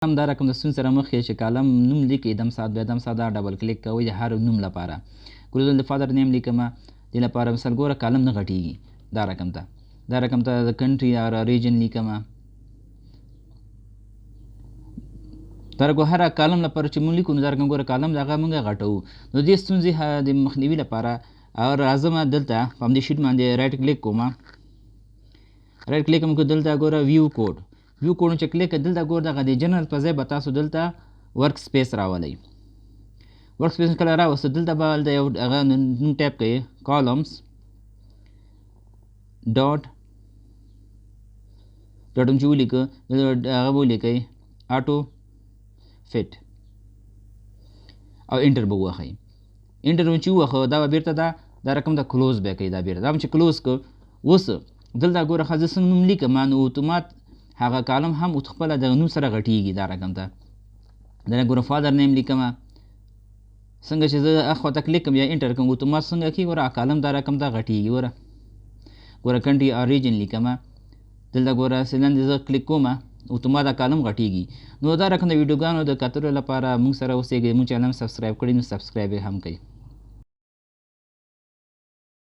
هم دا رقم د ستونزې سره مخ یې چې کالم نوم لیکي دم ساعت بیا دم ساعت دا ډبل کلیک کوئ د هر نوم لپاره. ګورو دلته فادر نیم لیکمه دې لپاره مثال ګوره کالم نه غټیږي دا رقم ته د کنټري یا ریجن لیکمه. دا رقم هر کالم لپاره چې مونږ لیکو نو دا رقم ګوره کالم دغه مونږ غټو. نو دې ستونزې د مخنیوي لپاره او راځم دلته په همدې شیټ باندې رایټ کلیک کوم. رایټ کلیک هم دلته ګوره ویو کوډ چې کلیک دلته ګوره دغه د جنرال په ځای به تاسو دلته ورک سپیس راولئ. ورک سپیس کله راوستو دلته به هلته یو هغه نوم ټایپ کوئ کالمز ډاټ هم چې ولیکه هغه به ولیکئ آټو فټ او انټر به ووهئ. انټر چې ووهه دا به بیرته دا رقم ته کلوز بیا کوي. دا بیرته دا چې کلوز کړ اوس دلته ګوره ښه زه څنګه نوم لیکم نو اتومات هغه کالم هم خپله د نوم سره غټیږي. دا رقم ته دا ګوره فادر نیم لیکمه څنګه چې زه اخواته کلیک کوم یا انټر کوم اتومات څنګه کېږي ګوره کالم دا رقم ته غټیږي. ګوره کنټري او ریجن لیکمه دلته ګوره سیلند زه کلیک کوم اتومات دا کالم غټیږي. نو دا رقم د ویډیوګانو د کتلو لپاره موږ سره اوسېږئ. موږ چینل سبسکرایب کړي نو سبسکرایب یې هم کوئ.